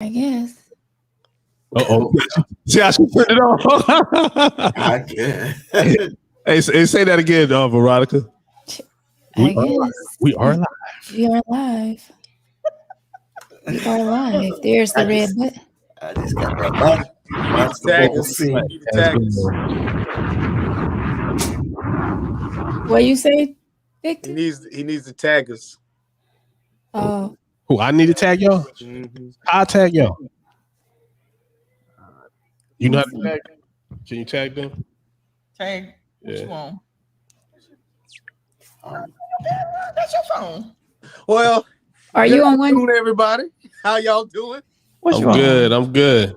I guess. Uh-oh. See how she put it on? I guess. Hey, say that again, Veronica. I guess. We are live. We are live. We are live. There's the red button. I just got that basketball scene. What you say, Victor? He needs to tag us. Oh. Who, I need to tag y'all? Mm-hmm. I'll tag y'all. You know how to tag? Can you tag them? Tag. What Yeah. you want? That's your phone. Well, Are you on one? afternoon, everybody. How y'all doing? What I'm you want? good. I'm good.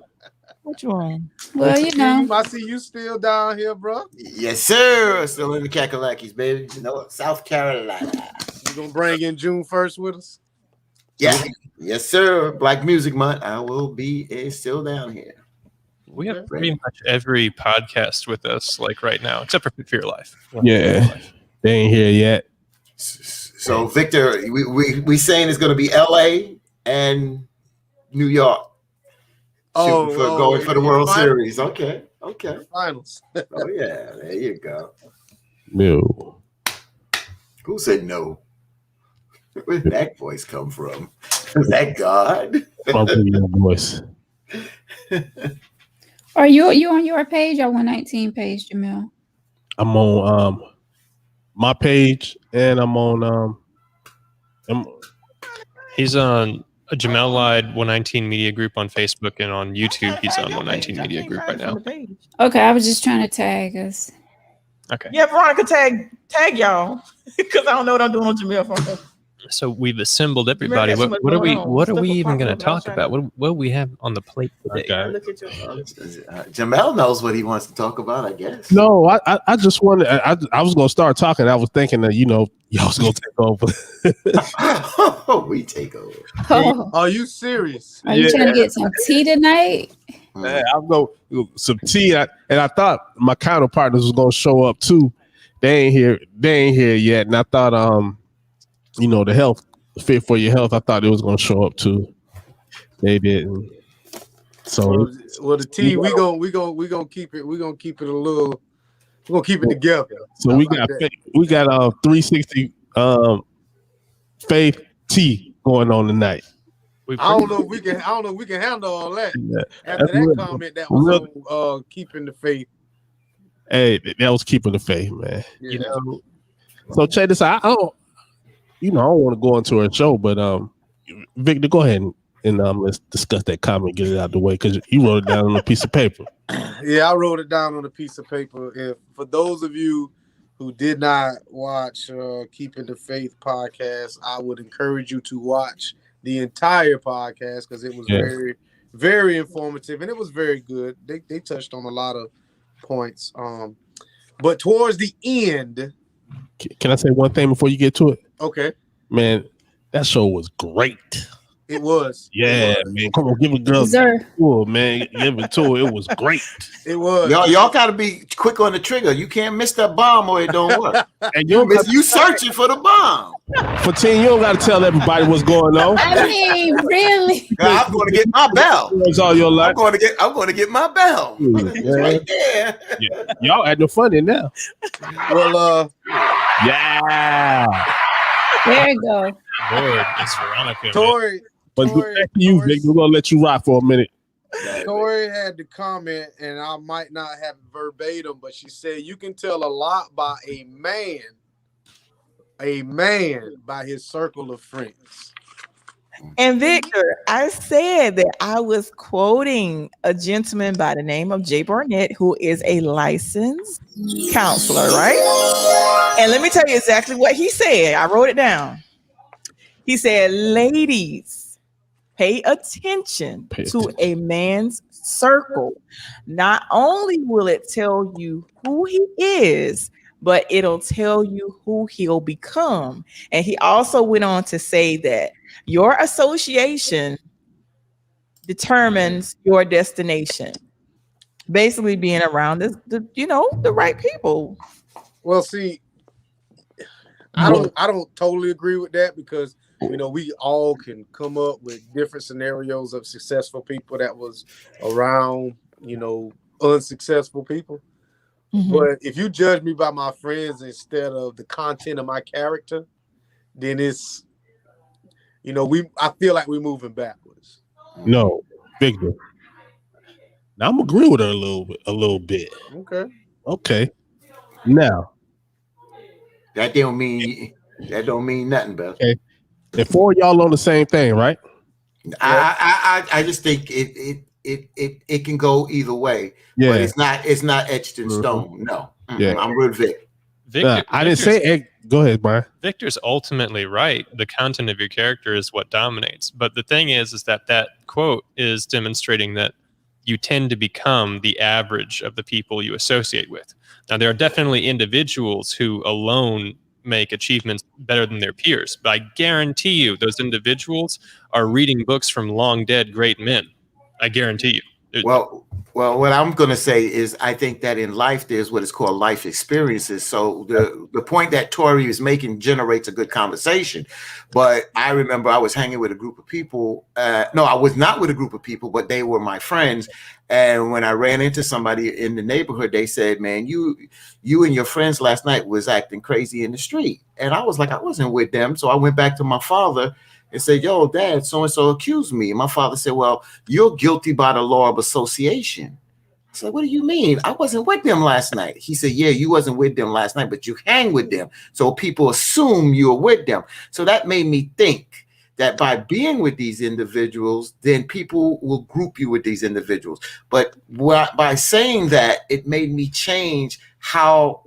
What you want? Well, you know. I see you still down here, bro. Yes, sir. Still in the Kakalakis, baby. You know, South Carolina. You gonna bring in June 1st with us? Yeah. Yes, sir. Black Music Month. I will be still down here. We have pretty much every podcast with us, like right now, except for Fit for Your Life. Yeah. They ain't here yet. So, Victor, we saying it's going to be LA and New York. Going for the World Series. Okay. Finals. Oh, yeah. There you go. No. Who said no? Where did that voice come from? Is that God? Your voice. Are you on your page or 119 page, Jamil? I'm on my page and I'm on He's on Jamel Lied 119 Media Group on Facebook, and on YouTube he's on 119 Media Group right now. Okay, I was just trying to tag us. Okay. Yeah, Veronica, tag y'all because I don't know what I'm doing on Jamil phone. So we've assembled everybody. What are we even going to talk about? What do we have on the plate today? Okay. Look at your phone. Jamel knows what he wants to talk about, I guess. No, I just wanted. I was gonna start talking. I was thinking that y'all was gonna take over. We take over. Oh, Are you serious? are you trying to get some tea tonight? I'm going some tea, and I thought my counterpartners was gonna show up too. They ain't here. They ain't here yet, and I thought the health fit for your health. I thought it was gonna show up too. They didn't. So Well, the tea we gonna keep it. We're gonna keep it a little. We're gonna keep it together. So we got 360 Faith tea going on tonight. I don't know if we can handle all that. Yeah. After that comment that was on keeping the faith. Hey, that was keeping the faith, man. Yeah. So check this out. I don't want to go into her show, but Victor, go ahead and let's discuss that comment, get it out of the way, because you wrote it down on a piece of paper. Yeah, I wrote it down on a piece of paper. If for those of you who did not watch Keeping the Faith podcast, I would encourage you to watch the entire podcast because it was very, very informative and it was very good. They touched on a lot of points. But towards the end, can I say one thing before you get to it? Okay, man, that show was great. It was. Yeah, man. Come on, give a girl. Oh, man, give it to her. It was great. It was. Y'all gotta be quick on the trigger. You can't miss that bomb or it don't work. And you searching for the bomb. For 10, you don't gotta tell everybody what's going on. I mean, really? I'm gonna get my bell. It's all your life. I'm gonna get my bell. It's right there. Yeah. Y'all acting funny now. Well, yeah. There you go. Lord, it's Veronica. Tori, But back to you, Vic. We're gonna let you rock for a minute. Tori had the comment, and I might not have it verbatim, but she said you can tell a lot by a man by his circle of friends. And Victor, I said that I was quoting a gentleman by the name of Jay Barnett, who is a licensed counselor, right? And let me tell you exactly what he said. I wrote it down. He said, ladies, pay attention to a man's circle. Not only will it tell you who he is, but it'll tell you who he'll become. And he also went on to say that your association determines your destination. Basically being around the right people. Well, see, I don't totally agree with that because You know, we all can come up with different scenarios of successful people that was around, you know, unsuccessful people. Mhm. But if you judge me by my friends instead of the content of my character, then it's, you know, I feel like we're moving backwards. No, Victor. Now I'm agree with her a little bit. Okay. Okay. Now, That don't mean nothing, Beth. okay. The four of y'all on the same thing, right? I just think it can go either way. Yeah. But it's not etched in Mhm. stone. No. Yeah. I'm with Vic. Victor, I didn't say. Go ahead, Brian. Victor's ultimately right. The content of your character is what dominates. But the thing is that quote is demonstrating that you tend to become the average of the people you associate with. Now, there are definitely individuals who alone make achievements better than their peers, but I guarantee you those individuals are reading books from long dead great men. I guarantee you. Well, what I'm going to say is I think that in life, there's what is called life experiences. So the point that Tori is making generates a good conversation. But I remember I was hanging with a group of people. No, I was not with a group of people, but they were my friends. And when I ran into somebody in the neighborhood, they said, man, you and your friends last night was acting crazy in the street. And I was like, I wasn't with them. So I went back to my father and said, yo, Dad, so-and-so accused me. And my father said, well, you're guilty by the law of association. I said, what do you mean? I wasn't with them last night. He said, yeah, you wasn't with them last night, but you hang with them. So people assume you're with them. So that made me think that by being with these individuals, then people will group you with these individuals. But by saying that, it made me change how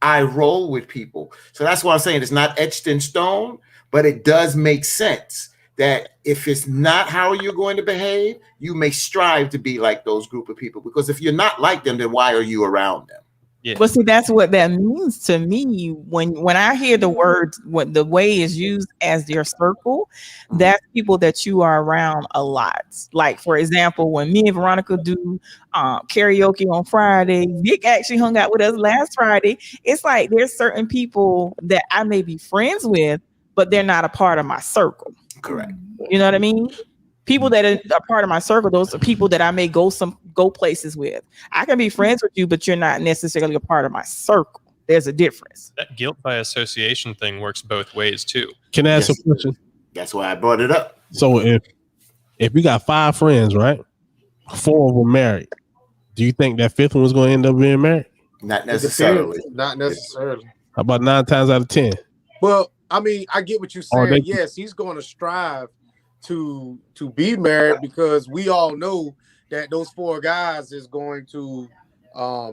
I roll with people. So that's why I'm saying it's not etched in stone, but it does make sense that if it's not how you're going to behave, you may strive to be like those group of people. Because if you're not like them, then why are you around them? Yeah. But see, that's what that means to me. When I hear the word, what the way is used as your circle, that's people that you are around a lot. Like, for example, when me and Veronica do karaoke on Friday, Vic actually hung out with us last Friday. It's like there's certain people that I may be friends with, but they're not a part of my circle. Correct. You know what I mean? People that are part of my circle, those are people that I may go places with. I can be friends with you, but you're not necessarily a part of my circle. There's a difference. That guilt by association thing works both ways too. Can I ask Yes. a question? That's why I brought it up. So if you got 5 friends, right? 4 of them married. Do you think that 5th one was going to end up being married? Not necessarily. Not necessarily. How about 9 times out of 10? Well, I mean, I get what you're Oh, saying. Yes, he's going to strive to be married because we all know that those 4 guys is going to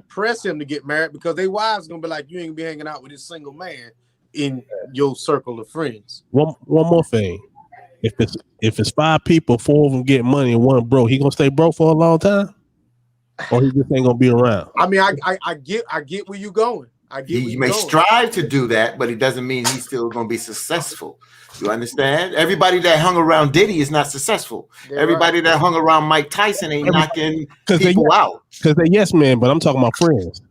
press him to get married because their wives going to be like, you ain't gonna be hanging out with this single man in your circle of friends. One more thing. If it's 5 people, 4 of them get money and 1 broke, he gonna stay broke for a long time? Or he just ain't gonna be around? I mean, I get where you're going. I get where He you're may going. strive to do that, but it doesn't mean he's still going to be successful. You understand? Everybody that hung around Diddy is not successful. They're Everybody that hung around Mike Tyson ain't knocking people out. Because they yes men, but I'm talking about friends.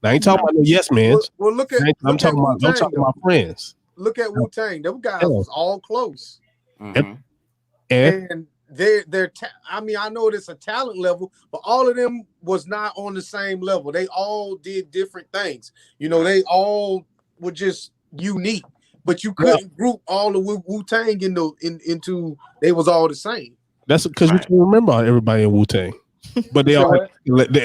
Now I ain't talking about no yes men. Well, look at I'm talking Wu-Tang, about friends. Look at Wu-Tang. Them guys Yeah. was all close. Mhm. And And I mean, I know it's a talent level, but all of them was not on the same level. They all did different things. You know, they all were just unique, but you couldn't group all the Wu-Tang into they was all the same. that's because we can remember everybody in Wu-Tang. But they all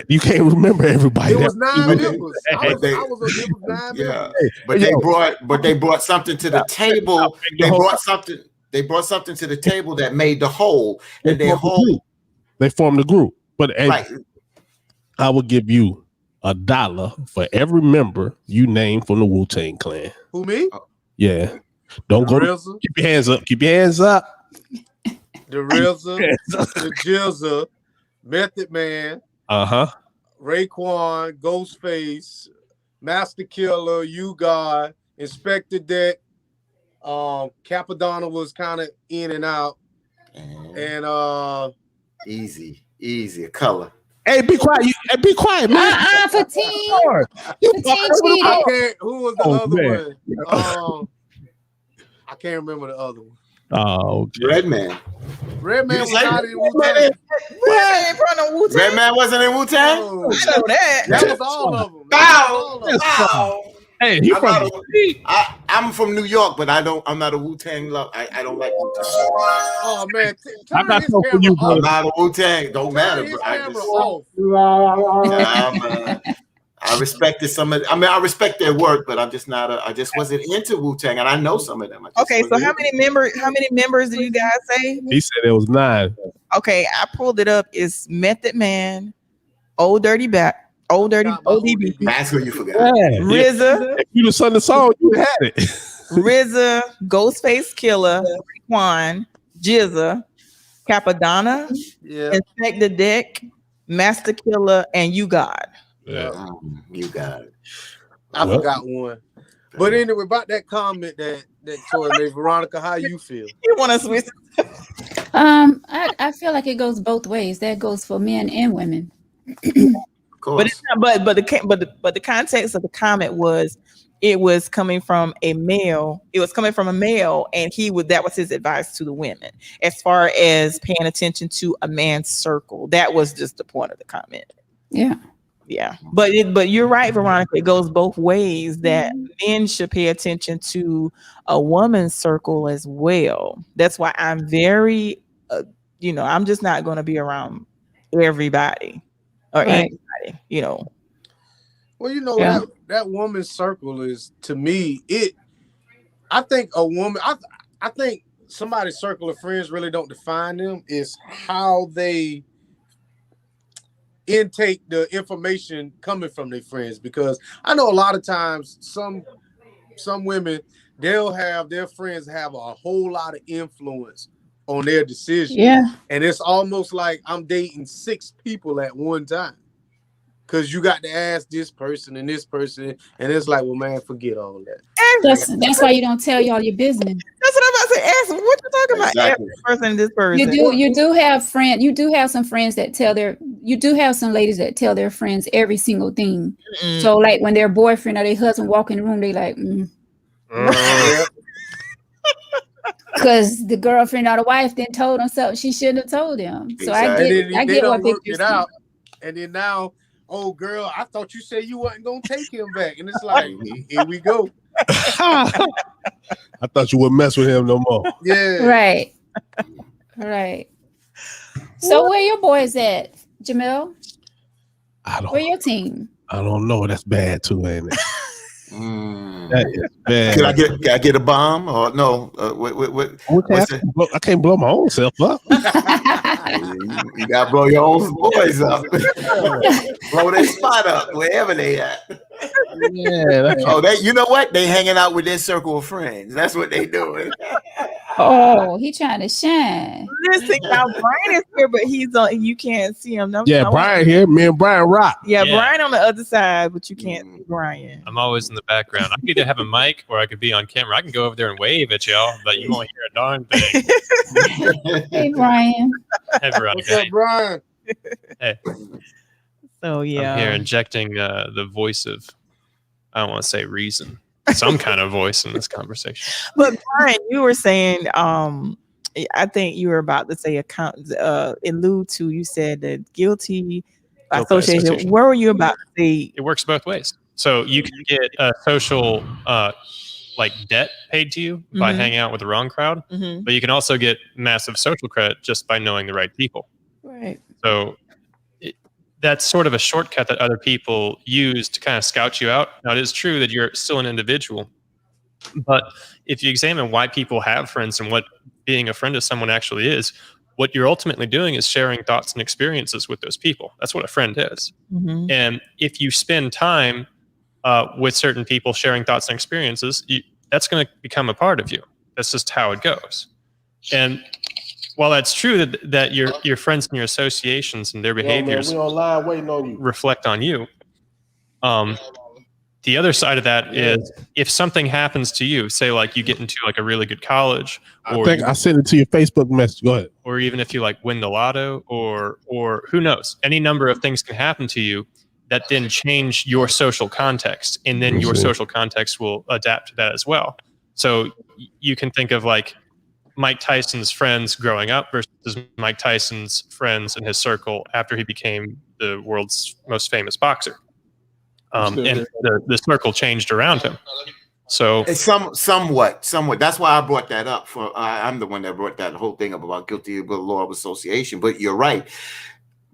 you can't remember everybody. It was 9 members. But they- It was 9 Yeah, members. but they brought something to the table. They brought something to the table that made the whole, and their whole. They formed a group. But Right. I will give you $1 for every member you name from the Wu-Tang Clan. Who, me? Yeah. Don't go. RZA, Keep your hands up. Keep your hands up. the RZA, the Jizza, Method Man, Uh-huh. Raekwon, Ghostface, Master Killer, You God, Inspector Deck. Capadonna was kind of in and out, and Easy, a color. Hey, be quiet. Be quiet, man. Fatine. You Fatine fucking with cheated. the- I can't. Who was the Oh, other man. one? I can't remember the other one. Oh, okay. Redman. Redman You was say- not in Wu-Tang. Redman ain't from no Wu-Tang. Redman wasn't in Wu-Tang? No. I know that. That was all of them. Bow! Hey, he I'm from not the I'm from New York, but I'm not a Wu-Tang love. I don't like Wu-Tang. Oh man, I'm turn not his so for camera you, I'm bro. off. not a Wu-Tang. Don't Turn matter, his bro. I camera just off. I respected some of. I mean, I respect their work, but I'm just not. I just wasn't into Wu-Tang, and I know some of them. I just Okay, so wasn't how into many members do you guys say? He said it was 9. Okay, I pulled it up. It's Method Man, Old Dirty Back, Old Dirty Talking about ODB, it. That's what you forgot. RZA, If you'd have sung the song, you had it. RZA, Ghostface Killer, Raekwon, Jizza, Capadonna, Yeah. Inspector Deck, Master Killer, and You God. You got it. I Well. forgot one. But anyway, about that comment that Tori made, Veronica, how you feel? You want to switch? I feel like it goes both ways. That goes for men and women. Of course. But it's not, but the context of the comment was it was coming from a male. It was coming from a male, and that was his advice to the women as far as paying attention to a man's circle. That was just the point of the comment. Yeah. Yeah, but you're right, Veronica. It goes both ways. That men should pay attention to a woman's circle as well. That's why I'm very, I'm just not going to be around everybody or Right. anybody. Well, Yeah. that woman's circle is, to me, I think a woman, I think somebody's circle of friends really don't define them. It's how they intake the information coming from their friends, because I know a lot of times some women, they'll have their friends have a whole lot of influence on their decision. Yeah. And it's almost like I'm dating 6 people at one time, because you got to ask this person and this person, and it's like, well, man, forget all that. That's why you don't tell y'all your business. That's what I'm about to say. Ask what you talking about. Exactly. Every person and this person. You do have some friends that you do have some ladies that tell their friends every single thing. Mm-mm. So like when their boyfriend or their husband walk in the room, they like, because the girlfriend or the wife then told them something she shouldn't have told them. So Exactly. I they get done what worked Victor's it saying. out, and then now, oh girl, I thought you said you wasn't gonna take him back, and it's like, here we go. I thought you wouldn't mess with him no more. Yeah, Right. Right. So where your boys at, Jamel? Where your team? I don't know. That's bad too, ain't it? Mm. That is bad. Can I get a bomb or no? What's that? I can't blow my own self up. You gotta blow your own boys up. Blow their spot up wherever they at. Yeah. You know what? They hanging out with their circle of friends. That's what they doing. Oh, he trying to shine. Listen, now Brian is here, but he's on. You can't see him. No, Yeah, Brian here. Me and Brian rock. Yeah, Yeah. Brian on the other side, but you can't see Brian. I'm always in the background. I could either have a mic or I could be on camera. I can go over there and wave at y'all, but you won't hear a darn thing. Hey, Brian. Hey, Veronica. what's up, Brian? Hey, So yeah, I'm here injecting the voice of, I don't want to say reason, some kind of voice in this conversation. But Brian, you were saying, I think you were about to say allude to. You said that guilty by Guilt by association. association. Where were you about to say? It works both ways. So you can get a social like debt paid to you by Mhm. hanging out with the wrong crowd, Mm-hmm. but you can also get massive social credit just by knowing the right people. Right. So that's sort of a shortcut that other people use to kind of scout you out. Now, it is true that you're still an individual, but if you examine why people have friends and what being a friend of someone actually is, what you're ultimately doing is sharing thoughts and experiences with those people. That's what a friend is. Mm-hmm. And if you spend time with certain people sharing thoughts and experiences, that's going to become a part of you. That's just how it goes. And while that's true that your friends and your associations and their behaviors we online waiting on you. reflect on you, the other side of that is if something happens to you, say like you get into like a really good college, I think I sent it to your Facebook message. Go ahead. or even if you like win the lotto, or who knows, any number of things can happen to you that then change your social context, and then your social context will adapt to that as well. So you can think of like Mike Tyson's friends growing up versus Mike Tyson's friends in his circle after he became the world's most famous boxer. And the circle changed around him. So It's somewhat. That's why I brought that up. I'm the one that brought that whole thing up about guilty of the law of association. But you're right.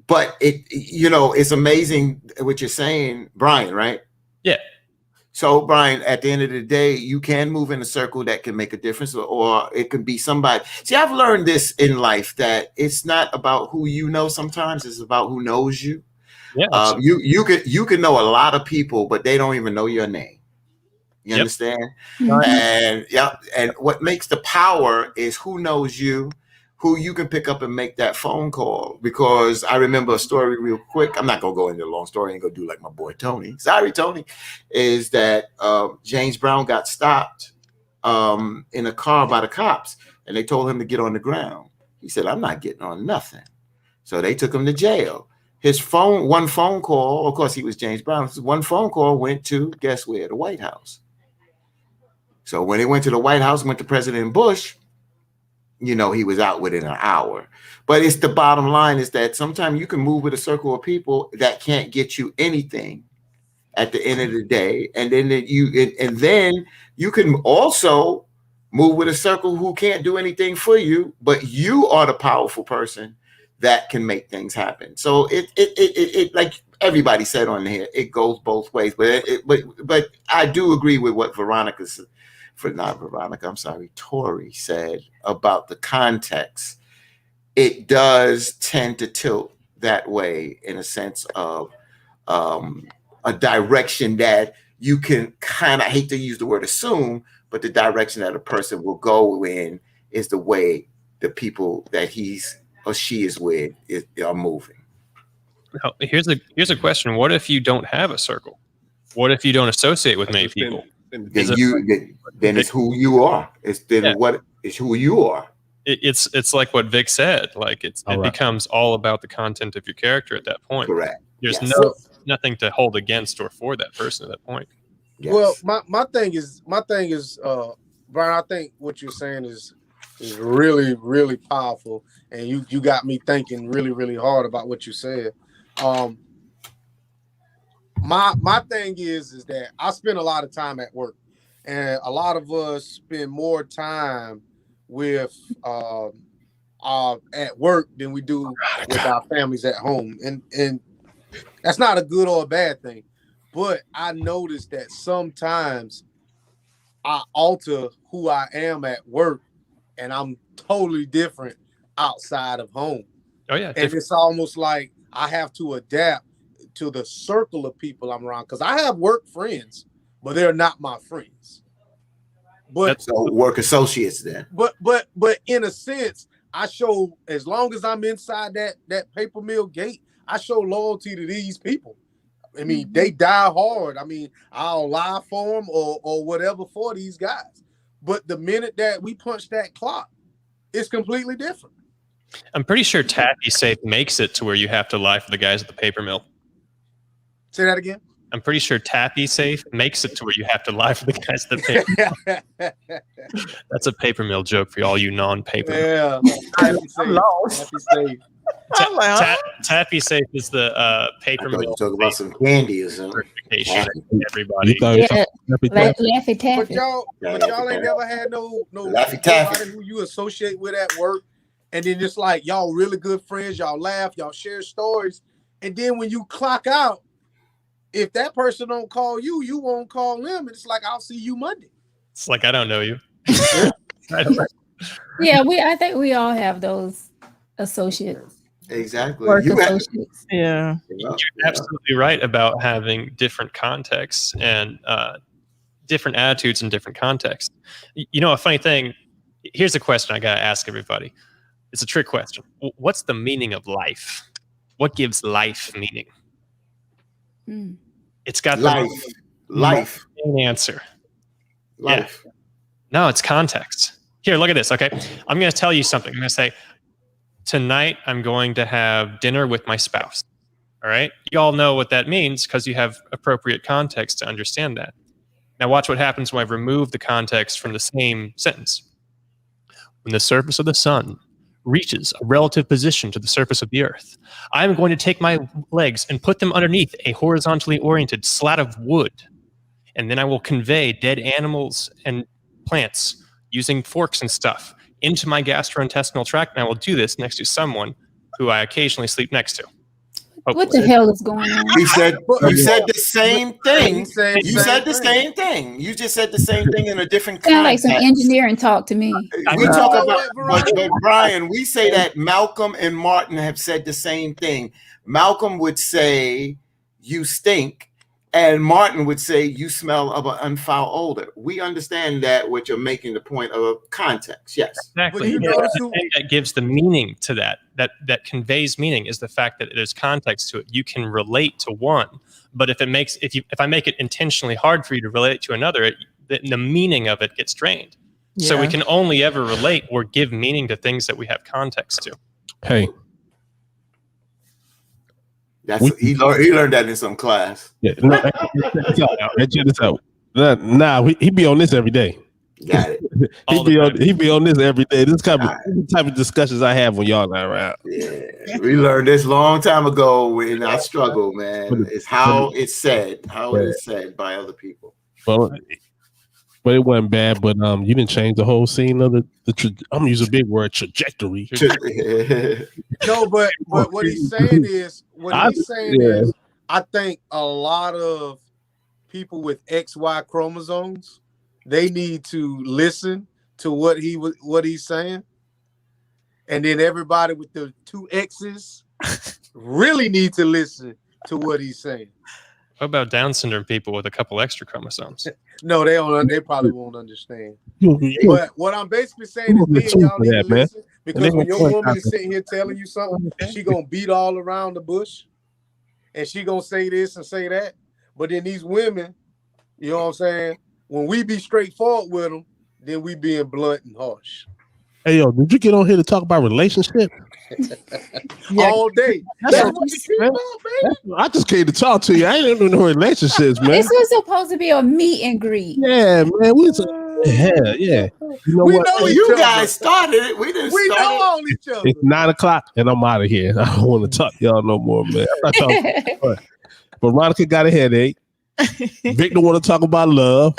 But it's amazing what you're saying, Brian. Right? Yeah. So, Brian, at the end of the day, you can move in a circle that can make a difference, or it could be somebody. See, I've learned this in life, that it's not about who you know. Sometimes it's about who knows you. Yeah. You can know a lot of people, but they don't even know your name. You understand? And and what makes the power is who knows you, who you can pick up and make that phone call. Because I remember a story real quick. I'm not gonna go into a long story. I ain't gonna do like my boy Tony. Sorry, Tony. Is that James Brown got stopped in a car by the cops, and they told him to get on the ground. He said, "I'm not getting on nothing." So they took him to jail. His one phone call, of course, he was James Brown. One phone call went to, guess where? The White House. So when it went to the White House, went to President Bush, he was out within an hour. But it's the bottom line is that sometimes you can move with a circle of people that can't get you anything at the end of the day. And then you can also move with a circle who can't do anything for you, but you are the powerful person that can make things happen. So it like everybody said on here, it goes both ways. But I do agree with what Tori said about the context. It does tend to tilt that way in a sense of a direction that you can kind of, hate to use the word assume, but the direction that a person will go in is the way the people that he's or she is with are moving. Now, here's a question. What if you don't have a circle? What if you don't associate with many people? Then it's who you are. What is who you are. It's like what Vic said. Like it becomes all about the content of your character at that point. Correct. There's nothing to hold against or for that person at that point. Yes. Well, my thing is, Brian, I think what you're saying is really, really powerful, and you got me thinking really, really hard about what you said. My thing is that I spend a lot of time at work, and a lot of us spend more time with at work than we do with our families at home, and that's not a good or a bad thing. But I noticed that sometimes I alter who I am at work, and I'm totally different outside of home. Oh yeah, and it's almost like I have to adapt to the circle of people I'm around, because I have work friends, but they're not my friends. But so work associates then. But in a sense, I show, as long as I'm inside that paper mill gate, I show loyalty to these people. I mean, they die hard. I mean, I'll lie for them or whatever for these guys. But the minute that we punch that clock, it's completely different. I'm pretty sure Taffy Safe makes it to where you have to lie for the guys at the paper mill. Say that again? I'm pretty sure Taffy Safe makes it to where you have to lie for the guys at the paper mill. That's a paper mill joke for all you non-paper. Yeah. Taffy Safe is the paper mill. Talk about some candy or something. Everybody. Laffy Taffy. But y'all ain't never had no Laffy Taffy who you associate with at work, and then just like y'all really good friends, y'all laugh, y'all share stories, and then when you clock out, if that person don't call you, you won't call them, and it's like, I'll see you Monday. It's like, I don't know you. Yeah, I think we all have those associates. Exactly. Work associates. Yeah. You're absolutely right about having different contexts and different attitudes in different contexts. You know, a funny thing, here's a question I got to ask everybody. It's a trick question. What's the meaning of life? What gives life meaning? It's got life answer. Life. Yeah. No, it's context. Here, look at this. Okay, I'm going to tell you something. I'm going to say, tonight I'm going to have dinner with my spouse. All right, you all know what that means because you have appropriate context to understand that. Now, watch what happens when I remove the context from the same sentence. when the surface of the sun reaches a relative position to the surface of the earth, I'm going to take my legs and put them underneath a horizontally oriented slat of wood. And then I will convey dead animals and plants using forks and stuff into my gastrointestinal tract. And I will do this next to someone who I occasionally sleep next to. What the hell is going on? You said the same thing. He said You said the same thing. You just said the same thing in a different Sound like context. some engineering talk to me. We know. talk about, but Brian, we say that Malcolm and Martin have said the same thing. Malcolm would say, "You stink," and Martin would say, "You smell of an unfoul odor." We understand that what you're making the point of context. Yes. Exactly. But you Yeah, notice the who- thing that gives the meaning to that conveys meaning is the fact that there's context to it. You can relate to one, but if I make it intentionally hard for you to relate to another, the meaning of it gets drained. So we Yeah. can only ever relate or give meaning to things that we have context to. Hey, He learned that in some class. yeah, no, check this out. Nah, he be on this every day. Got it. All the time. He be on this every day. This type of discussions I have when y'all not around. Yeah, we learned this long time ago in our struggle, man. It's how it's said, it is said by other people. Well, but it wasn't bad. But you didn't change the whole scene of the I'm gonna use a big word, trajectory. No, but what he's saying is, I think a lot of people with XY chromosomes, they need to listen to what he's saying, and then everybody with the two X's really need to listen to what he's saying. What about Down syndrome people with a couple extra chromosomes? No, they don't. They probably won't understand. You- But what I'm basically saying is, me and y'all need to man. listen, because when your woman is sitting here telling you something, she gonna beat all around the bush, and she gonna say this and say that. But then these women, you know what I'm saying? When we be straightforward with them, then we being blunt and harsh Hey yo, did you get on here to talk about relationships? all day. That's That's what what you keep on, baby. I just came to talk to you. I ain't into no relationships, man. This was supposed to be a meet and greet. Yeah, man. Yeah. You know We what? know Well, each you other. guys started it. We didn't We start know it. all each other. It's 9:00 and I'm out of here. I don't want to talk to y'all no more, man. I thought y'all- Veronica got a headache. Victor want to talk about love.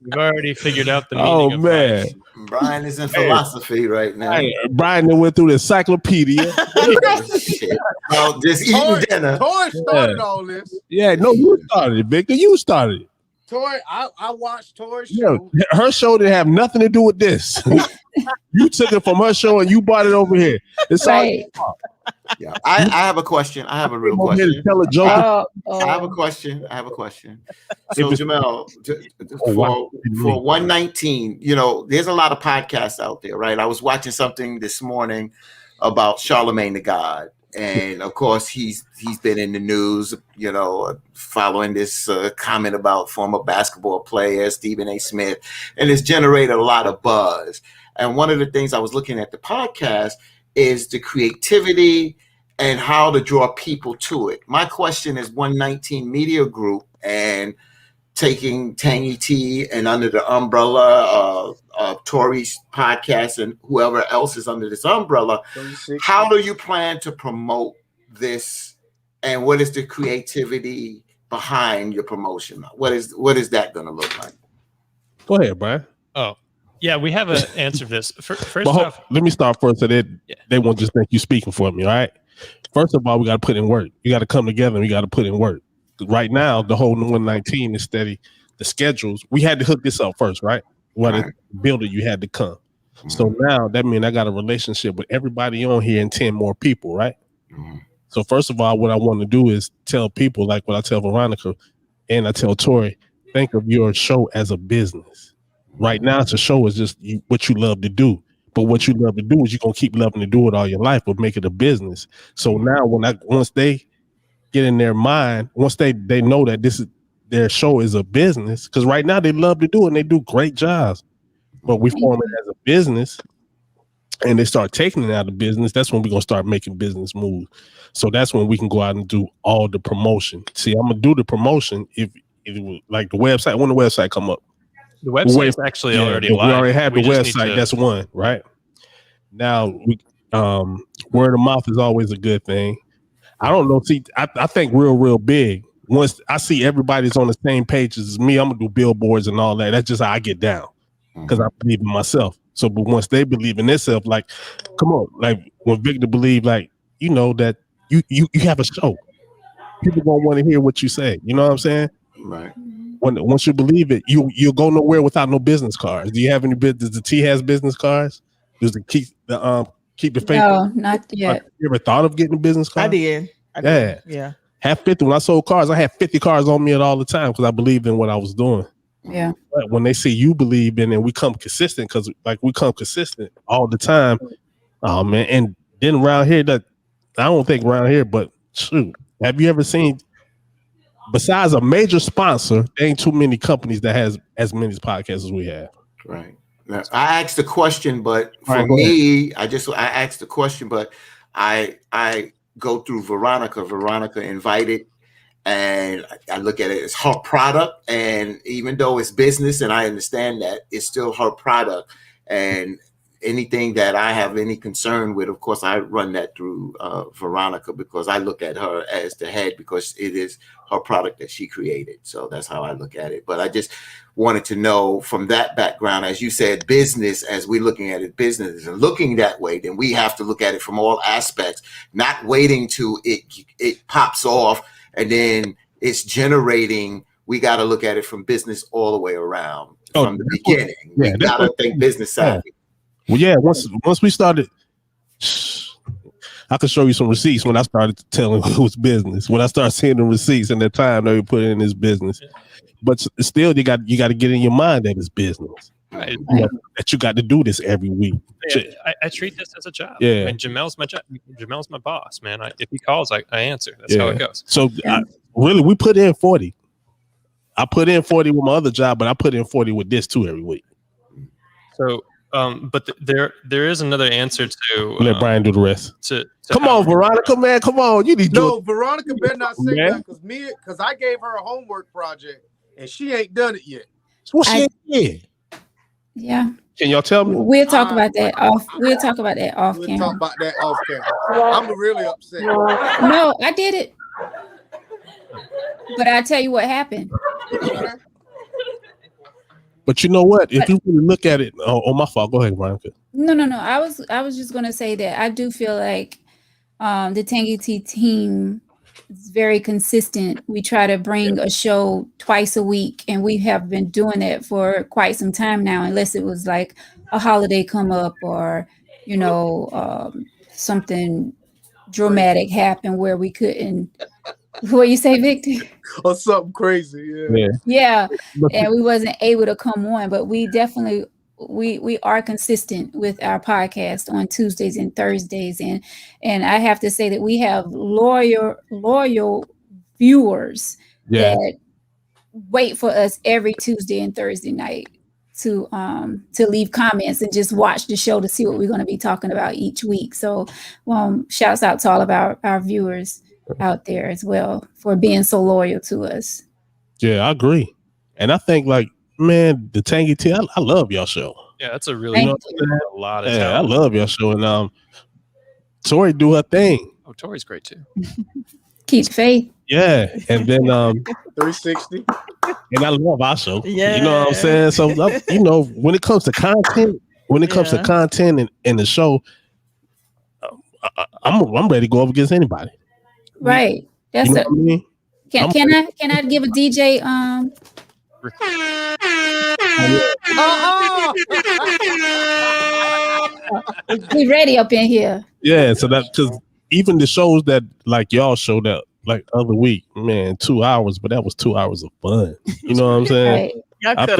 We've already figured out the meaning Oh of man, life. Brian is in philosophy right now. Hey, Brian then went through the encyclopedia. Shit. Well, just eating dinner. Toy started all this. Yeah, no, you started it, Victor. You started it. Toy, I watched Toy's Yeah, show. her show didn't have nothing to do with this. You took it from her show and you brought it over here. It's Right. Yeah. I have a question. I have a real all over here to question. tell a joke. I have a question. So If it's- Jamel, Oh, wow. for 119, there's a lot of podcasts out there, right? I was watching something this morning about Charlemagne the God, and of course he's been in the news, following this comment about former basketball player Stephen A. Smith, and it's generated a lot of buzz. And one of the things I was looking at the podcast is the creativity and how to draw people to it. My question is 119 Media Group and taking Tangy T and under the umbrella of Tori's podcast and whoever else is under this umbrella, 36. how do you plan to promote this, and what is the creativity behind your promotion? What is that going to look like? Go ahead, Brian. Oh, yeah, we have an answer for this. First But off, let me start first so that Yeah. they won't just think you speaking for me, all right? First of all, we got to put in work. You got to come together and we got to put in work. Right now, the whole 119 is steady. The schedules, we had to hook this up first, right? What Right. builder you had to come. So now that means I got a relationship with everybody on here and 10 more people, right? Mhm. So first of all, what I want to do is tell people, like what I tell Veronica and I tell Tori, think of your show as a business. Right now, it's a show is just what you love to do. But what you love to do is you're going to keep loving to do it all your life, but make it a business. So now once they get in their mind, once they know that this is their show is a business, because right now they love to do it and they do great jobs. But we form it as a business and they start taking it out of business, that's when we're going to start making business moves. So that's when we can go out and do all the promotion. See, I'm going to do the promotion if it was like the website, when the website come up. The website's actually already we live. already have We the just need website. to- That's one, right? Now, word of mouth is always a good thing. I don't know. See, I think real big. Once I see everybody's on the same page as me, I'm gonna do billboards and all that. That's just how I get down because I believe in myself. So, but once they believe in themselves, like, come on, like when Victor believe, like, you know, that you have a show, people gonna want to hear what you say. You know what I'm saying? Right. Once you believe it, you'll go nowhere without no business cards. Do you have any business? Does the T has business cards? Does it keep the faith? No, not yet. You ever thought of getting a business card? I did. Yeah. Have 50. When I sold cars, I had 50 cars on me at all the time because I believed in what I was doing. Yeah. But when they see you believe in it, we come consistent because like we come consistent all the time. Oh man. And then around here, that I don't think around here, but shoot, have you ever seen besides a major sponsor, there ain't too many companies that has as many podcasts as we have. Right. Now, I asked the question, but for Right, go me, I asked the question, but I go through Veronica. Veronica invited, and I look at it as her product. And even though it's business, and I understand that, it's still her product. And anything that I have any concern with, of course, I run that through Veronica because I look at her as the head because it is her product that she created. So that's how I look at it. But I just wanted to know from that background, as you said, business, as we're looking at it, business and looking that way, then we have to look at it from all aspects, not waiting till it pops off and then it's generating. We got to look at it from business all the way around from the beginning. We got to think business savvy. Well, yeah, once we started, I could show you some receipts when I started telling who's business. When I started seeing the receipts and the time they put in this business, but still, you got to get in your mind that it's business. Right. You know, that you got to do this every week. Yeah, I treat this as a job. Yeah. I mean, Jamel's my job. Jamel's my boss, man. If he calls, I answer. That's how it goes. So really, we put in 40. I put in 40 with my other job, but I put in 40 with this too every week. So, but there is another answer to Let Brian do the rest. To come on, Veronica, man, come on. You need to No, Veronica better not say that because I gave her a homework project and she ain't done it yet. What she did? Yeah. Can y'all tell me? We'll talk about that off. We'll talk about that off We'll camera. talk about that off camera. I'm really upset. No, I did it. But I'll tell you what happened. But you know what? If you really look at it, my fault. Go ahead, Veronica. No. I was just gonna say that I do feel like the Tangy T team is very consistent. We try to bring a show twice a week, and we have been doing that for quite some time now, unless it was like a holiday come up or something dramatic happen where we couldn't. What you say, Victor? Or something crazy, Yeah, and we wasn't able to come on, but we definitely we are consistent with our podcast on Tuesdays and Thursdays, and I have to say that we have loyal viewers that wait for us every Tuesday and Thursday night to leave comments and just watch the show to see what we're going to be talking about each week. So shouts out to all of our viewers out there as well for being so loyal to us. Yeah, I agree. And I think man, the Tangy T, I love y'all show. Yeah, that's a really a lot of talent. I love y'all show. And Tori do her thing. Oh, Tori's great too. Keep faith. Yeah. And then 360. And I love our show. Yeah. You know what I'm saying? So when it comes to content, in the show, I'm ready to go up against anybody. Right. That's what I mean? Can I give a DJ we ready up in here. Yeah, so that because even the shows that like y'all showed up like other week, man, 2 hours, but that was 2 hours of fun. You know what I'm saying? Right. I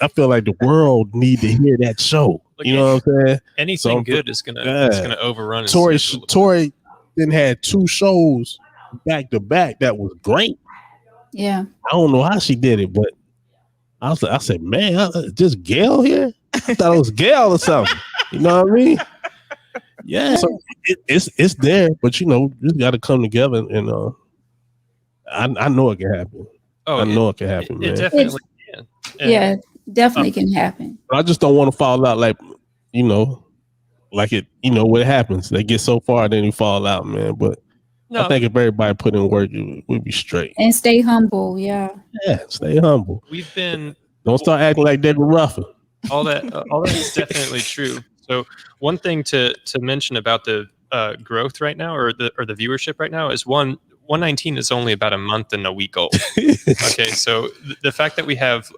feel like the world need to hear that show. You know what I'm saying? Anything good is gonna overrun. Tori then had 2 shows back to back that was great. Yeah. I don't know how she did it, but I said, man, just Gail here? I thought it was Gail or something. You know what I mean? Yeah, so it's there, but you just got to come together, and I know it can happen. Oh, I know it can happen, man. It definitely can. Yeah, Definitely can happen. But I just don't want to fall out like what happens. They get so far, then you fall out, man. But No, I think if everybody put in work, we'd be straight. And stay humble. Yeah. Yeah, stay humble. we've been Don't start acting like David Ruffin. all that is definitely true. So one thing to mention about the growth right now, or the viewership right now, is 119 is only about a month and a week old. Okay, so the fact that we have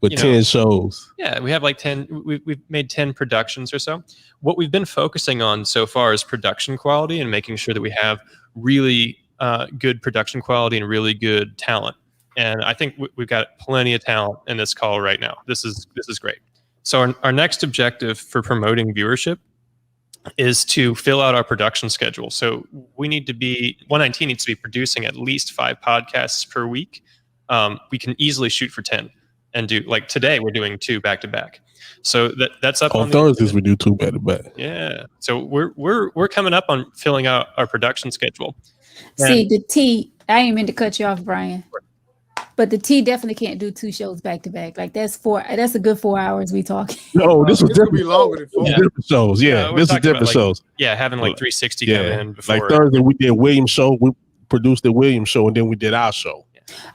With 10 shows. yeah, we have like 10. We've made 10 productions or so. What we've been focusing on so far is production quality and making sure that we have really good production quality and really good talent. And I think we've got plenty of talent in this call right now. This is great. So our next objective for promoting viewership is to fill out our production schedule. So 119 needs to be producing at least 5 podcasts per week. We can easily shoot for 10 and do, like today, we're doing 2 back to back. So that's up On Thursdays, we do 2 back to back. Yeah. So we're coming up on filling out our production schedule. See, the T, I ain't meant to cut you off, Brian. But the T definitely can't do 2 shows back to back. Like that's a good 4 hours we talking. No, this was It's gonna different. be longer than 4. Yeah. Different shows. Yeah, we're this is talking different about, shows. Yeah, having like 360 come Yeah, in before. like Thursday we did Williams show. We produced the Williams show, and then we did our show.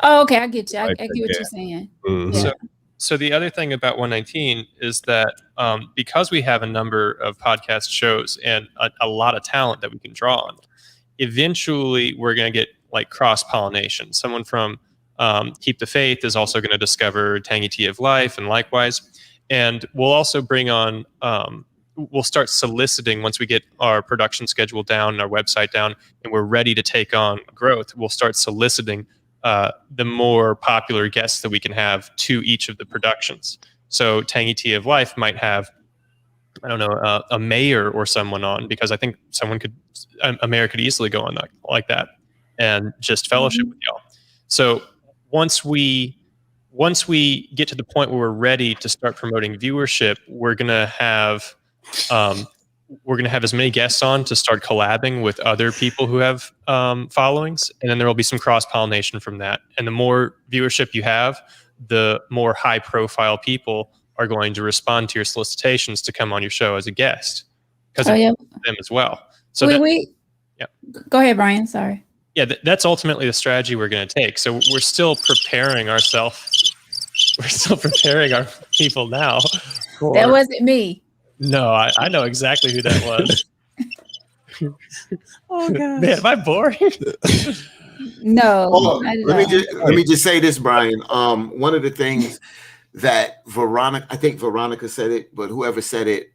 Oh, okay, I get you. I Like get that, what yeah. you're saying. Mhm. Yeah. So the other thing about 119 is that because we have a number of podcast shows and a lot of talent that we can draw on, eventually we're going to get like cross-pollination. Someone from Keep the Faith is also going to discover Tangy Tea of Life, and likewise. And we'll also bring on, we'll start soliciting once we get our production schedule down and our website down and we're ready to take on growth. We'll start soliciting the more popular guests that we can have to each of the productions. So Tangy Tea of Life might have, I don't know, a mayor or someone on, because I think a mayor could easily go on like that and just fellowship with y'all. So once we get to the point where we're ready to start promoting viewership, we're gonna have as many guests on to start collabing with other people who have followings, and then there will be some cross-pollination from that. And the more viewership you have, the more high-profile people are going to respond to your solicitations to come on your show as a guest, because Oh, yeah. them as well. So yeah. Go ahead, Brian. Sorry. Yeah, that's ultimately the strategy we're going to take. So we're still preparing ourselves. We're still preparing our people now. That wasn't me. No, I know exactly who that was. Oh god. Man, am I boring? No. Oh, not at let me just say this, Brian. One of the things that I think Veronica said it, but whoever said it,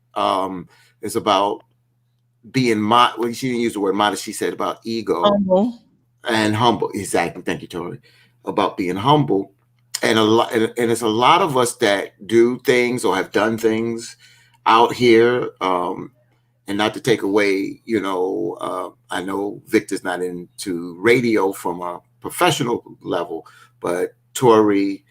is about being well, she didn't use the word modest. She said about ego and humble. Exactly. Thank you, Tori. About being humble, and it's a lot of us that do things or have done things out here. And not to take away, I know Victor's not into radio from a professional level, but Tori,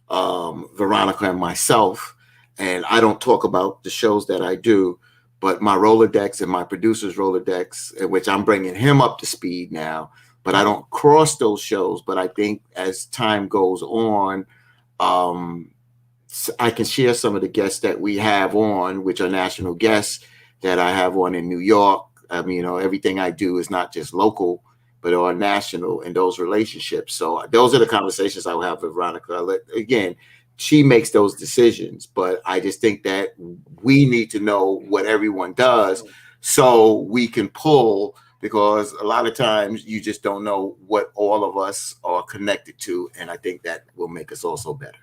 Veronica, and myself, and I don't talk about the shows that I do, but my Rolodex and my producer's Rolodex, in which I'm bringing him up to speed now, but I don't cross those shows. But I think as time goes on, I can share some of the guests that we have on, which are national guests that I have on in New York. I mean, everything I do is not just local, but are national in those relationships. So those are the conversations I will have with Veronica. Again, she makes those decisions, but I just think that we need to know what everyone does so we can pull, because a lot of times you just don't know what all of us are connected to. And I think that will make us also better.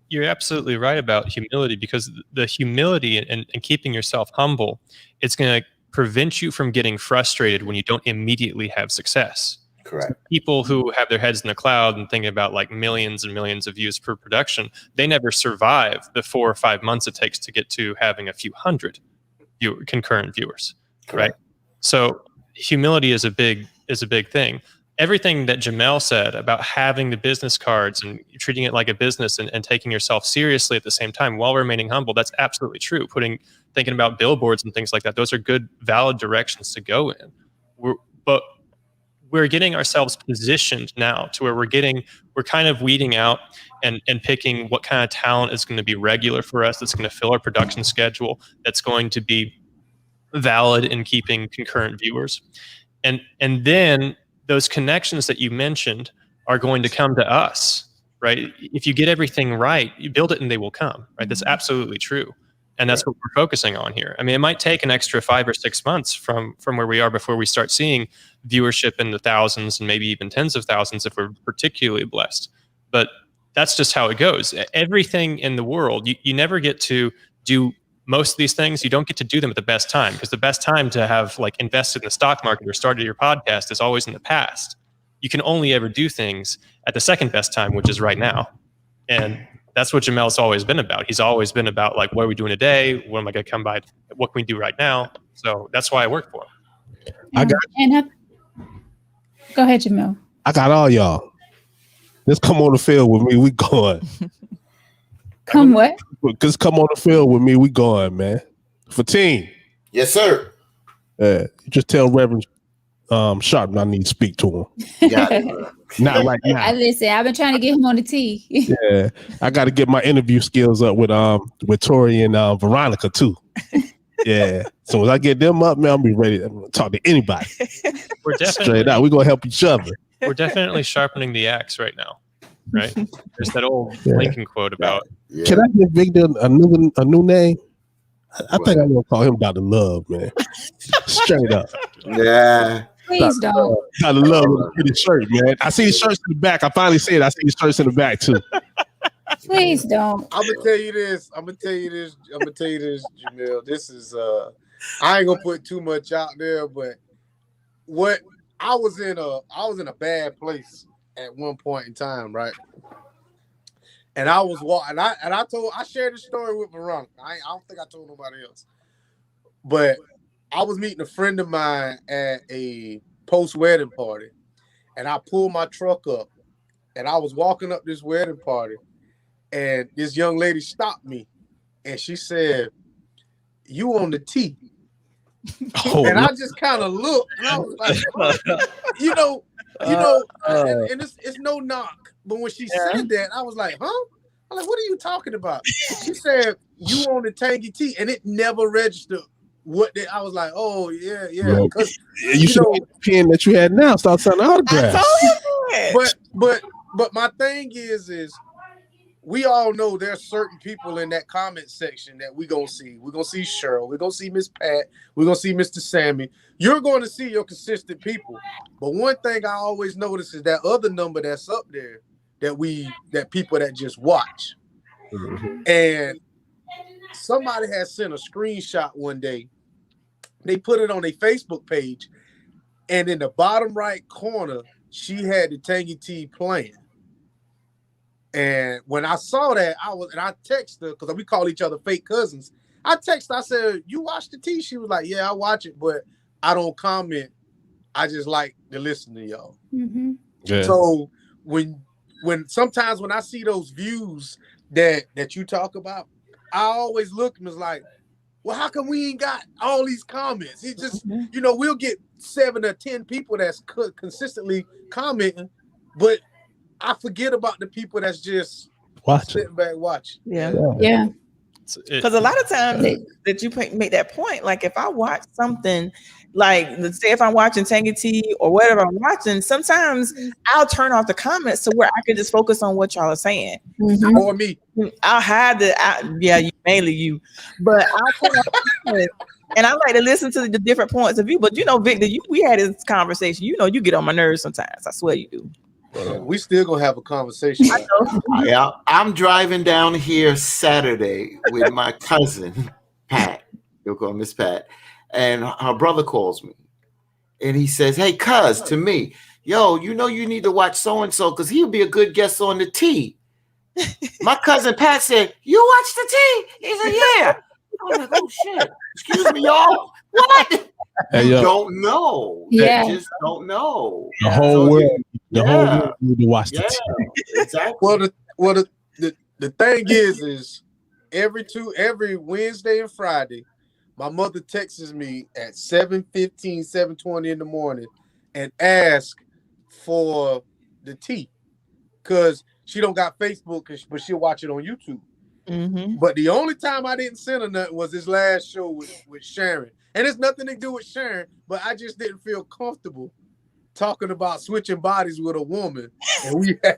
You're absolutely right about humility, because the humility and keeping yourself humble, it's going to prevent you from getting frustrated when you don't immediately have success. Correct. People who have their heads in the cloud and thinking about like millions and millions of views per production, they never survive the 4 or 5 months it takes to get to having a few hundred concurrent viewers. Correct. Right. So humility is a big thing. Everything that Jamel said about having the business cards and treating it like a business and taking yourself seriously at the same time while remaining humble, that's absolutely true. Thinking about billboards and things like that, those are good, valid directions to go in. But we're getting ourselves positioned now to where we're kind of weeding out and picking what kind of talent is going to be regular for us, that's going to fill our production schedule, that's going to be valid in keeping concurrent viewers. And then those connections that you mentioned are going to come to us, right? If you get everything right, you build it and they will come, right? That's absolutely true. And that's what we're focusing on here. I mean, it might take an extra 5 or 6 months from where we are before we start seeing viewership in the thousands and maybe even tens of thousands if we're particularly blessed. But that's just how it goes. Everything in the world, you never get to do most of these things. You don't get to do them at the best time, because the best time to have like invested in the stock market or started your podcast is always in the past. You can only ever do things at the second best time, which is right now. And that's what Jamel's always been about. He's always been about like, what are we doing today? What am I going to come by? What can we do right now? So that's why I work for him. Go ahead, Jamel. I got all y'all. Let's come on the field with me. We going. Come what? Just come on the field with me. We going, man. For team. Yes, sir. Just tell Reverend Sharp I need to speak to him. Got it. Not right now. Listen, I've been trying to get him on the tee. Yeah, I got to get my interview skills up with Tori and Veronica too. Yeah, so as I get them up, man, I'll be ready to talk to anybody. We're Straight out, we're gonna help each other. We're definitely sharpening the axe right now, right? There's that old Lincoln quote about. Yeah. Can I give Victor a new name? I think I'm gonna call him Dr. Love, man. Straight up. Yeah. Please don't. Dr. Love with a pretty shirt, man. I see the shirts in the back. I finally said I see the shirts in the back too. Please don't. I'm gonna tell you this, Jamil. This is I ain't gonna put too much out there, but what I was in a bad place at one point in time, right? And I was walking, and I shared the story with Veronica. I don't think I told nobody else, but I was meeting a friend of mine at a post-wedding party, and I pulled my truck up, and I was walking up this wedding party, and this young lady stopped me, and she said, "You on the tee?" Oh, And I just kind of looked, and I was like, and it's no knock, but when she said that, I was like, "Huh?" I'm like, "What are you talking about?" She said, "You on the Tangy Tee," and it never registered. I was like, "Oh yeah." You should have the pen that you had now. Start signing autographs. But my thing is we all know there's certain people in that comment section that we gonna see. We're gonna see Cheryl. We're gonna see Miss Pat. We're gonna see Mr. Sammy. You're going to see your consistent people. But one thing I always notice is that other number that's up there that people that just watch. Mm-hmm. And somebody has sent a screenshot one day. They put it on their Facebook page, and in the bottom right corner, she had the Tangy Tee playing. And when I saw that, I texted her, because we call each other fake cousins. I texted her, I said, "You watch the Tee?" She was like, "Yeah, I watch it, but I don't comment. I just like to listen to y'all." Mm-hmm. Yeah. So when sometimes when I see those views that you talk about, I always look and it's like, well, how come we ain't got all these comments? It just, we'll get 7 or 10 people that's consistently commenting, but I forget about the people that's just sitting back watching. Yeah. Because a lot of times that you make that point, like if I watch something, like let's say if I'm watching Tangy Tee or whatever I'm watching, sometimes I'll turn off the comments to where I can just focus on what y'all are saying. Mm-hmm. Or me. I'll hide mainly you, but I'll turn off the comments, and I like to listen to the different points of view. But Victor, we had this conversation. You get on my nerves sometimes. I swear you do. We still gonna have a conversation. Yeah, I'm driving down here Saturday with my cousin Pat. You'll call Miss Pat, and her brother calls me, and he says, "Hey, cuz," to me, "Yo, you need to watch so and so because he'll be a good guest on the Tee." My cousin Pat said, "You watch the Tee?" He said, "Yeah." I was like, "Oh shit! Excuse me, y'all. What?" Hey, You don't know. Yeah. You just don't know. The whole world. The whole Yeah. world need to watch the Tee. Exactly. Well, the thing is every Wednesday and Friday, my mother texts me at 7:15, 7:20 in the morning, and ask for the tea, because she don't got Facebook, but she'll watch it on YouTube. Mm-hmm. But the only time I didn't send her nothing was this last show with Sharon. And it's nothing to do with Sharon, but I just didn't feel comfortable talking about switching bodies with a woman. And we had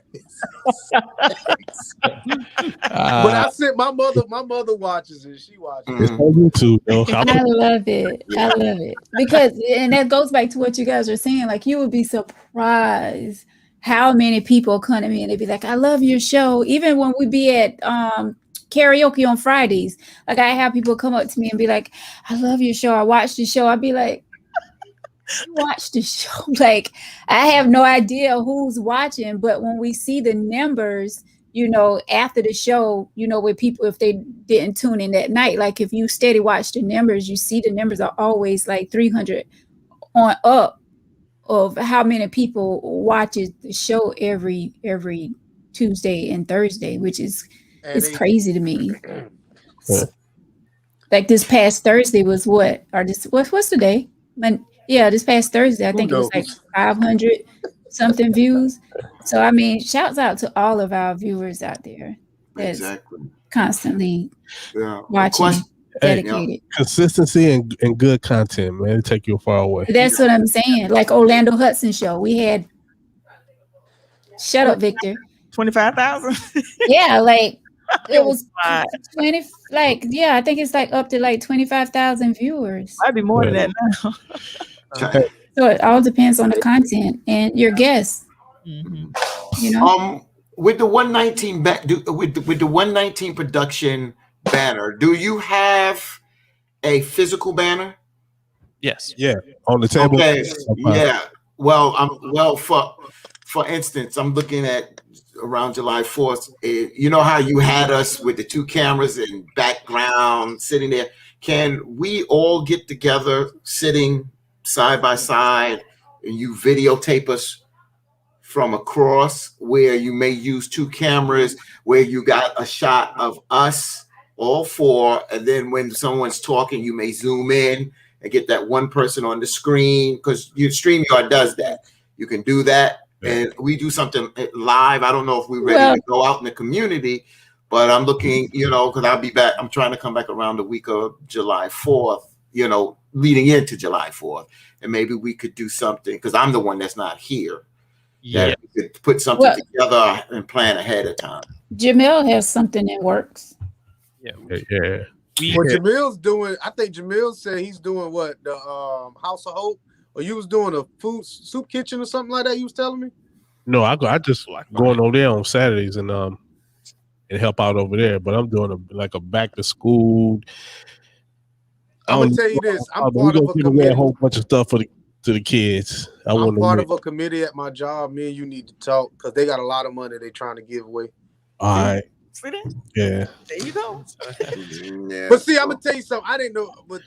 but I sent my mother watches it. She watches It's on YouTube, though. I love it. I love it. Because, and that goes back to what you guys are saying. Like, you would be surprised how many people come to me and they'd be like, I love your show. Even when we be at karaoke on Fridays, like, I have people come up to me and be like, I love your show. I watched the show. I'd be like, you watch the show? Like, I have no idea who's watching, but when we see the numbers, you know, after the show, you know, with people, if they didn't tune in that night, like, if you steady watch the numbers, you see the numbers are always like 300 on up of how many people watches the show every Tuesday and Thursday, which is crazy to me. Like, this past Thursday was what's the day? This past Thursday, I think it was like 500 something views. So, I mean, shouts out to all of our viewers out there that's constantly watching. Dedicated. Consistency and good content, man, it'll take you far away. That's what I'm saying. Like Orlando Hudson show, we had. Shut up, Victor. 25,000. Yeah, like it was 20. Like, yeah, I think it's like up to like 25,000 viewers. Might be more than that now. So it all depends on the content and your guests. Mm-hmm. You know, with the 119 with the 119 production banner, do you have a physical banner? Yes. Yeah, on the table. Okay. Yeah. Well, for instance, I'm looking at around July 4th. You know how you had us with the two cameras and background sitting there? Can we all get together sitting side by side and you videotape us from across, where you may use two cameras, where you got a shot of us all four, and then when someone's talking, you may zoom in and get that one person on the screen, because StreamYard does that. You can do that, and we do something live. I don't know if we're ready to go out in the community, but I'm looking, you know, because I'll be back. I'm trying to come back around the week of July 4th, you know, leading into July 4th, and maybe we could do something, because I'm the one that's not here. Yeah, that we could put something together and plan ahead of time. Jamil has something that works. Yeah. What Jamil's doing, I think Jamil said he's doing what, the House of Hope, or you was doing a food soup kitchen or something like that. You was telling me. No, I just like going over there on Saturdays and help out over there. But I'm doing a back to school. I'm gonna tell you this. I'm we're part of gonna a give away committee. a whole bunch of stuff to the kids. I'm part of a committee at my job. Me and you need to talk, because they got a lot of money they trying to give away. All right. See that? Yeah. There you go. Yeah. But see, I'm gonna tell you something. I didn't know, but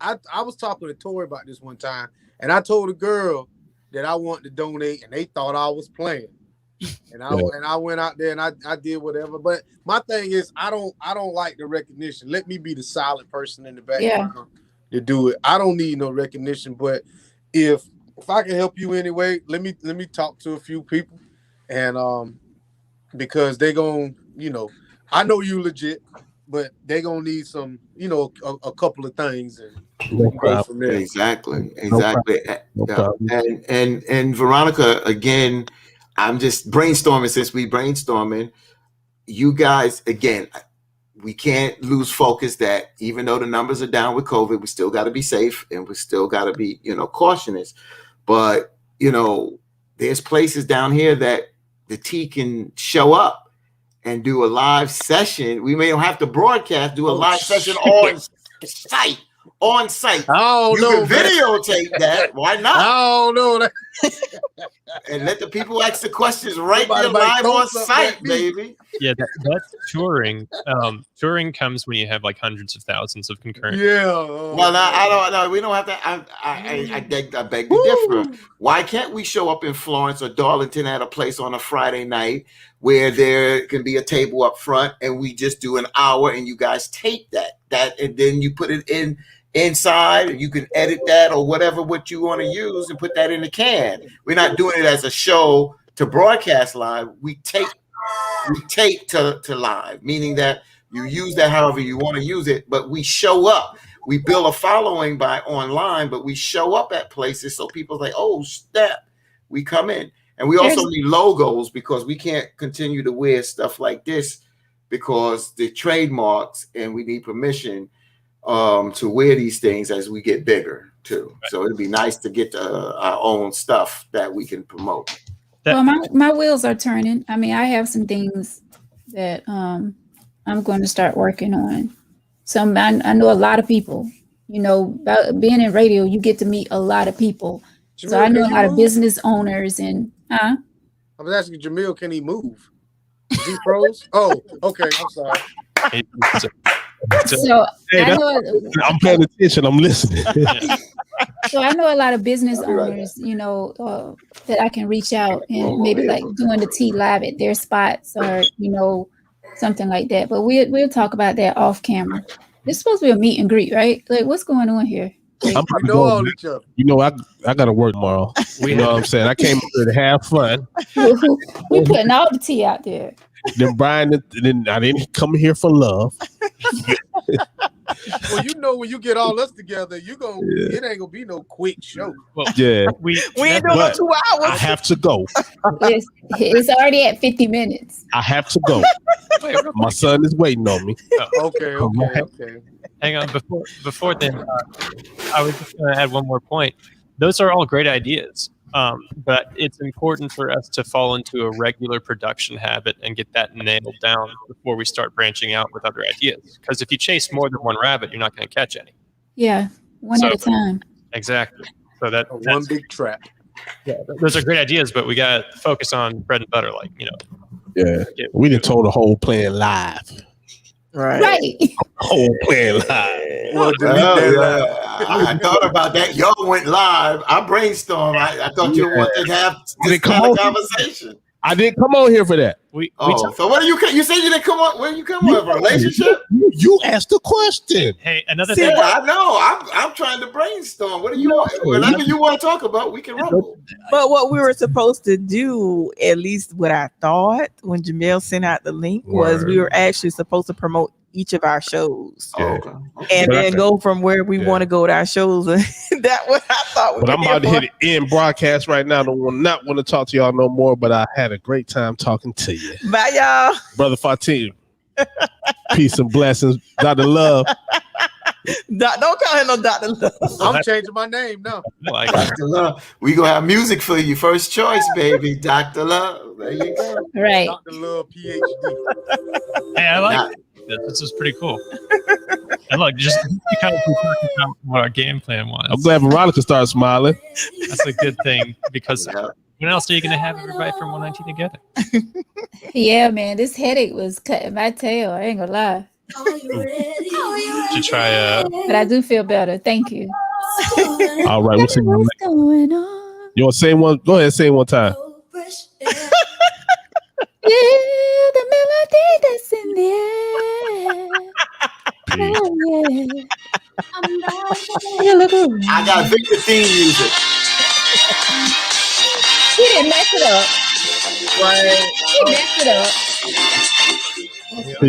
I was talking to Tori about this one time, and I told a girl that I wanted to donate, and they thought I was playing. And I went out there and I did whatever. But my thing is, I don't like the recognition. Let me be the silent person in the background to do it. I don't need no recognition. But if I can help you anyway, let me talk to a few people, and because they gon', you know, I know you legit, but they gonna need some, you know, a couple of things, and go from there. Exactly. No And Veronica, again, I'm just brainstorming. Since we brainstorming, you guys, again, we can't lose focus that even though the numbers are down with COVID, we still got to be safe, and we still got to be, you know, cautious. But, you know, there's places down here that the T can show up and do a live session. We may not have to broadcast, do a live session on site. Oh, you can videotape that. Why not? Oh no! And let the people ask the questions right there live on site, baby. Yeah, that's touring. Touring comes when you have like hundreds of thousands of concurrent. Yeah. Well, I don't know. We don't have to. I beg to differ. Why can't we show up in Florence or Darlington at a place on a Friday night where there can be a table up front, and we just do an hour, and you guys tape that, and then you put it in inside. You can edit that or whatever what you want to use and put that in the can. We're not doing it as a show to broadcast live. We tape to live, meaning that you use that however you want to use it, but we show up. We build a following by online, but we show up at places so people like, oh, snap, we come in. And we also need logos because we can't continue to wear stuff like this because the trademarks, and we need permission to wear these things as we get bigger too. So it'd be nice to get our own stuff that we can promote. Well, my wheels are turning. I mean, I have some things that I'm going to start working on. I know a lot of people. You know, being in radio, you get to meet a lot of people. Jamil, so I know a lot of business owners and I was asking Jamil, can he move? Is he froze? Oh, okay. I'm sorry. So I'm paying attention. I'm listening. So I know a lot of business owners, you know, that I can reach out and maybe like doing the T Live at their spots or, you know, something like that. But we'll talk about that off camera. This is supposed to be a meet and greet, right? Like, what's going on here? You know, I got to work tomorrow. You know what I'm saying? I came here to have fun. We putting all the tea out there. Then Brian, then I didn't come here for love. Well, you know, when you get all us together, it ain't gonna be no quick show. Well, yeah, we ain't doing no 2 hours. I have to go. It's already at 50 minutes. I have to go. My son is waiting on me. Okay. Hang on, before then, I was just going to add one more point. Those are all great ideas, but it's important for us to fall into a regular production habit and get that nailed down before we start branching out with other ideas. Because if you chase more than one rabbit, you're not going to catch any. Yeah, one at a time. Exactly. So that's one big trap. Yeah, those are great ideas, but we got to focus on bread and butter, like, you know. Yeah, we done told the whole plan live. Right. Whole plan live. Well, I thought about that. Y'all went live. I brainstormed. I thought you wanted to have this kind of conversation. I didn't come on here for that. So what do you say you didn't come on? Where you come on? A relationship? You asked the question. Hey, another thing. I know. I'm trying to brainstorm. What do you want? Whatever you want to talk about, we can rumble. But what we were supposed to do, at least what I thought when Jamil sent out the link, was we were actually supposed to promote each of our shows. And then go from where we want to go to our shows. That what I thought. But I'm about to hit it in broadcast right now. Don't not want to talk to y'all no more, but I had a great time talking to you. Bye, y'all. Brother Fatim. Peace and blessings. Dr. Love. Don't call him no Dr. Love. I'm changing my name now. Dr. Love. We gonna have music for you. First choice, baby. Dr. Love. There you go. Right. Dr. Love, PhD. Hey, I like this is pretty cool. And look, just kind of about what our game plan was. I'm glad Veronica started smiling. That's a good thing because when else are you going to have everybody from 119 together? Yeah, man, this headache was cutting my tail. I ain't gonna lie. To try but I do feel better. Thank you. All right, we'll see you. Going on? You want to say one? Go ahead, say it one time. Yeah, the melody that's in there. Oh, yeah. I got Victor theme music. He didn't mess it up. Right. He messed it up.